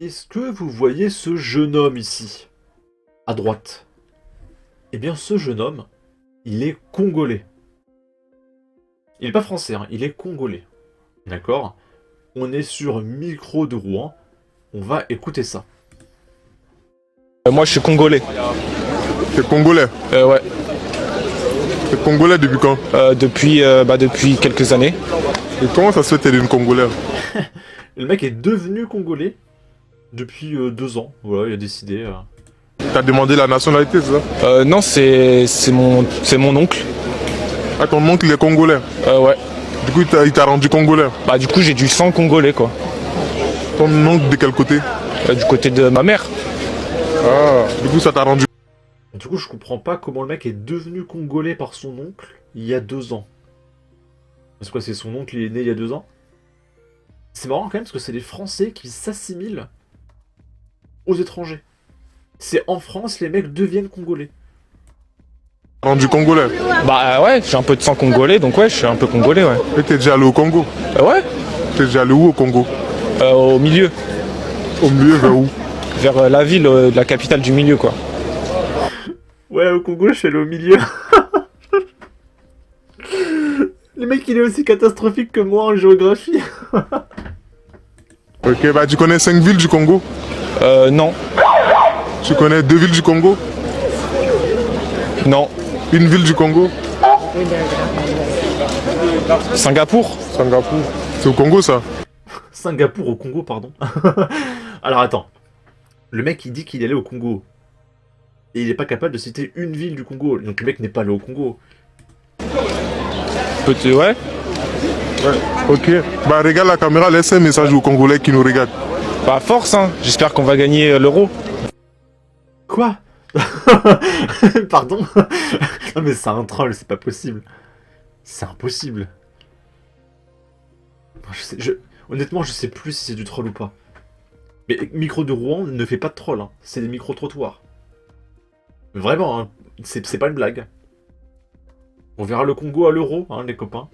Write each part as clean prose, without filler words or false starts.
Est-ce que vous voyez ce jeune homme ici, à droite? Eh bien, ce jeune homme, il est congolais. Il n'est pas français, hein, il est congolais. D'accord? On est sur Micro de Rouen. On va écouter ça. Moi je suis congolais. T'es congolais. Ouais. T'es congolais depuis quand? Depuis quelques années. Et comment ça se fait que t'es une congolais? Le mec est devenu congolais depuis 2 ans. Voilà, il a décidé. T'as demandé la nationalité, c'est ça? Non, c'est mon oncle. Ah, ton oncle il est congolais. Ouais. Du coup, il t'a rendu congolais. Bah du coup j'ai du sang congolais quoi. Ton oncle de quel côté? Du côté de ma mère. Ah, du coup, ça t'a rendu. Du coup, je comprends pas comment le mec est devenu congolais par son oncle il y a 2 ans. C'est quoi, c'est son oncle, il est né il y a 2 ans? C'est marrant quand même parce que c'est les Français qui s'assimilent aux étrangers. C'est en France, les mecs deviennent congolais. Rendu congolais. Bah ouais, j'ai un peu de sang congolais donc ouais, je suis un peu congolais ouais. Et t'es déjà allé au Congo? Ouais. T'es déjà allé où au Congo? Au milieu. Au milieu, vers où? Vers la ville, la capitale du milieu quoi. Ouais, au Congo, je suis allé au milieu. Le mec, il est aussi catastrophique que moi en géographie. Ok, bah tu connais 5 villes du Congo? Non. Tu connais 2 villes du Congo? Non. Une ville du Congo? Singapour. Singapour. C'est au Congo ça? Singapour au Congo, pardon. Alors attends. Le mec, il dit qu'il est allé au Congo. Et il est pas capable de citer une ville du Congo. Donc le mec n'est pas allé au Congo. Peut-être ouais. Ouais. Ok. Bah regarde la caméra, laisse un message aux Congolais qui nous regardent. Bah force hein. J'espère qu'on va gagner l'euro. Quoi? Pardon? Non mais c'est un troll, c'est pas possible. C'est impossible. Honnêtement, je sais plus si c'est du troll ou pas. Mais Micro de Rouen ne fait pas de troll, hein. C'est des micro-trottoirs. Vraiment, hein. C'est pas une blague. On verra le Congo à l'euro, hein, les copains.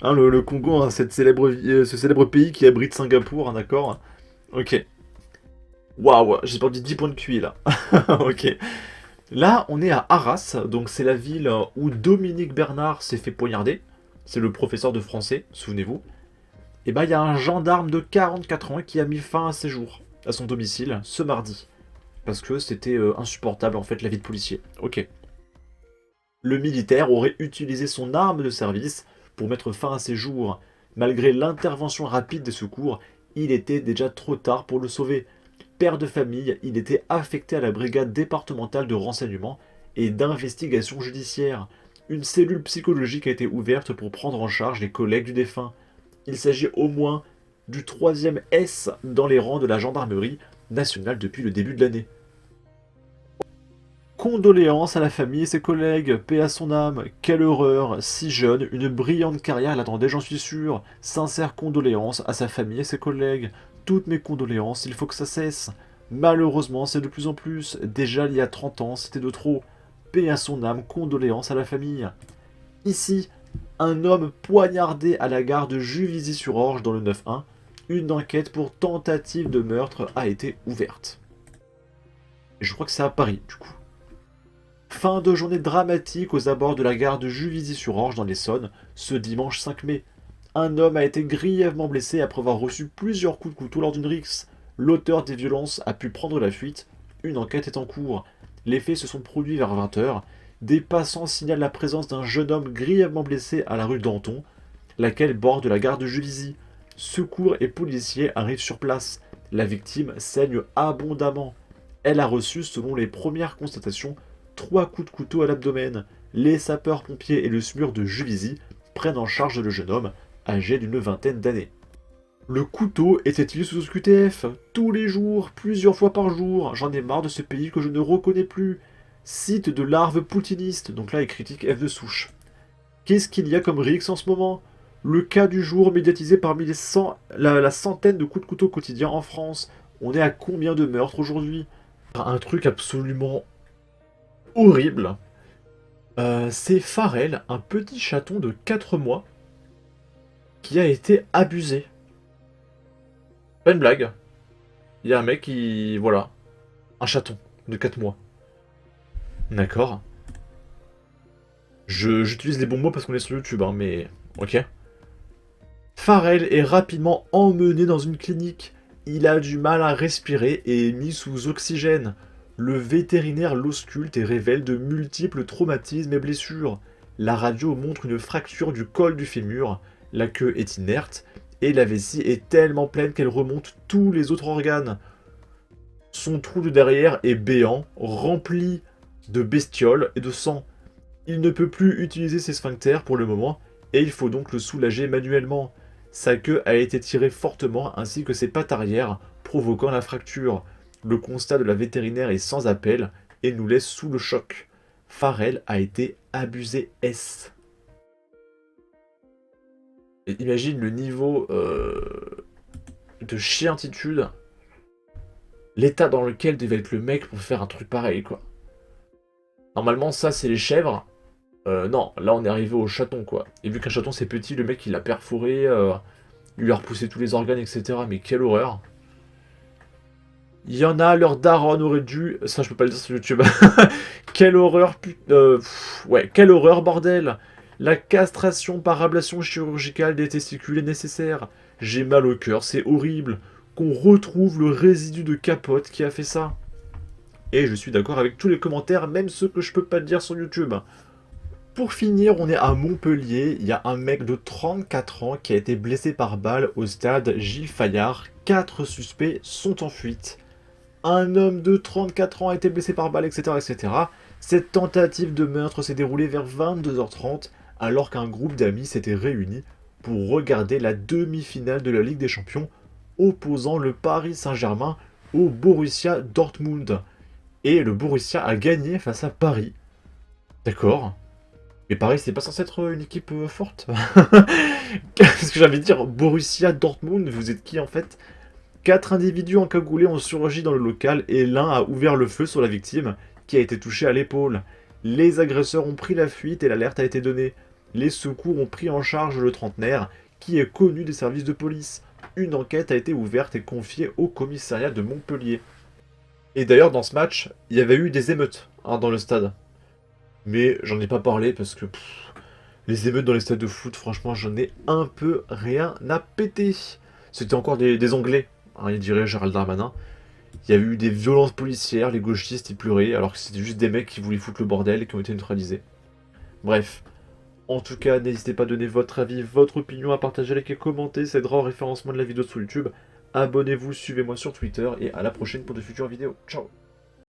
Hein, le Congo, hein, ce célèbre pays qui abrite Singapour, hein, d'accord? Ok. Waouh, j'ai perdu 10 points de QI là. Ok. Là, on est à Arras, donc c'est la ville où Dominique Bernard s'est fait poignarder. C'est le professeur de français, souvenez-vous. Et bah, il y a un gendarme de 44 ans qui a mis fin à ses jours, à son domicile, ce mardi. Parce que c'était insupportable, en fait, la vie de policier. Ok. Le militaire aurait utilisé son arme de service pour mettre fin à ses jours. Malgré l'intervention rapide des secours, il était déjà trop tard pour le sauver. Père de famille, il était affecté à la brigade départementale de renseignement et d'investigation judiciaire. Une cellule psychologique a été ouverte pour prendre en charge les collègues du défunt. Il s'agit au moins du 3e S dans les rangs de la gendarmerie nationale depuis le début de l'année. Condoléances à la famille et ses collègues, paix à son âme, quelle horreur, si jeune, une brillante carrière l'attendait, j'en suis sûr. Sincères condoléances à sa famille et ses collègues, toutes mes condoléances, il faut que ça cesse. Malheureusement, c'est de plus en plus, déjà il y a 30 ans, c'était de trop. Paix à son âme, condoléances à la famille. Ici, un homme poignardé à la gare de Juvisy-sur-Orge dans le 9-1, une enquête pour tentative de meurtre a été ouverte. Et je crois que c'est à Paris, du coup. Fin de journée dramatique aux abords de la gare de Juvisy-sur-Orge dans l'Essonne, ce dimanche 5 mai. Un homme a été grièvement blessé après avoir reçu plusieurs coups de couteau lors d'une rixe. L'auteur des violences a pu prendre la fuite. Une enquête est en cours. Les faits se sont produits vers 20 h. Des passants signalent la présence d'un jeune homme grièvement blessé à la rue Danton, laquelle borde la gare de Juvisy. Secours et policiers arrivent sur place. La victime saigne abondamment. Elle a reçu, selon les premières constatations, 3 coups de couteau à l'abdomen. Les sapeurs-pompiers et le SMUR de Juvisy prennent en charge le jeune homme, âgé d'une vingtaine d'années. Le couteau était utilisé sous OQTF, tous les jours, plusieurs fois par jour. J'en ai marre de ce pays que je ne reconnais plus. Site de larves poutinistes, donc là il critique F de souche. Qu'est-ce qu'il y a comme rixe en ce moment? Le cas du jour médiatisé parmi la centaine de coups de couteau quotidiens en France. On est à combien de meurtres aujourd'hui? Un truc absolument horrible. C'est Pharrell, un petit chaton de 4 mois, qui a été abusé. Pas une blague. Il y a un mec qui... Voilà. Un chaton de 4 mois. D'accord. J'utilise les bons mots parce qu'on est sur YouTube, hein, mais... Ok. Farrell est rapidement emmené dans une clinique. Il a du mal à respirer et est mis sous oxygène. Le vétérinaire l'ausculte et révèle de multiples traumatismes et blessures. La radio montre une fracture du col du fémur. La queue est inerte et la vessie est tellement pleine qu'elle remonte tous les autres organes. Son trou de derrière est béant, rempli de bestioles et de sang. Il ne peut plus utiliser ses sphincters pour le moment, et il faut donc le soulager manuellement. Sa queue a été tirée fortement, ainsi que ses pattes arrière, provoquant la fracture. Le constat de la vétérinaire est sans appel, et nous laisse sous le choc. Farrell a été abusé S. Et imagine le niveau de chientitude, l'état dans lequel devait être le mec pour faire un truc pareil, quoi. Normalement, ça, c'est les chèvres. Non, là, on est arrivé au chaton, quoi. Et vu qu'un chaton, c'est petit, le mec, il l'a perforé, il lui a repoussé tous les organes, etc. Mais quelle horreur. Il y en a, leur daronne aurait dû... Ça, je peux pas le dire sur YouTube. Quelle horreur, ouais, quelle horreur, bordel. La castration par ablation chirurgicale des testicules est nécessaire. J'ai mal au cœur, c'est horrible. Qu'on retrouve le résidu de capote qui a fait ça. Et je suis d'accord avec tous les commentaires, même ceux que je peux pas dire sur YouTube. Pour finir, on est à Montpellier. Il y a un mec de 34 ans qui a été blessé par balle au stade Gilles Fayard. 4 suspects sont en fuite. Un homme de 34 ans a été blessé par balle, etc., etc. Cette tentative de meurtre s'est déroulée vers 22h30, alors qu'un groupe d'amis s'était réuni pour regarder la demi-finale de la Ligue des Champions, opposant le Paris Saint-Germain au Borussia Dortmund. Et le Borussia a gagné face à Paris. D'accord. Mais Paris, c'est pas censé être une équipe forte. Qu'est-ce que j'avais dire Borussia Dortmund, vous êtes qui en fait? 4 individus encagoulés ont surgi dans le local et l'un a ouvert le feu sur la victime qui a été touchée à l'épaule. Les agresseurs ont pris la fuite et l'alerte a été donnée. Les secours ont pris en charge le trentenaire qui est connu des services de police. Une enquête a été ouverte et confiée au commissariat de Montpellier. Et d'ailleurs, dans ce match, il y avait eu des émeutes dans le stade. Mais j'en ai pas parlé parce que les émeutes dans les stades de foot, franchement, j'en ai un peu rien à péter. C'était encore des Anglais, il dirait Gérald Darmanin. Il y a eu des violences policières, les gauchistes ils pleuraient, alors que c'était juste des mecs qui voulaient foutre le bordel et qui ont été neutralisés. Bref. En tout cas, n'hésitez pas à donner votre avis, votre opinion, à partager, liker, commenter, ça aidera au référencement de la vidéo sur YouTube. Abonnez-vous, suivez-moi sur Twitter et à la prochaine pour de futures vidéos. Ciao.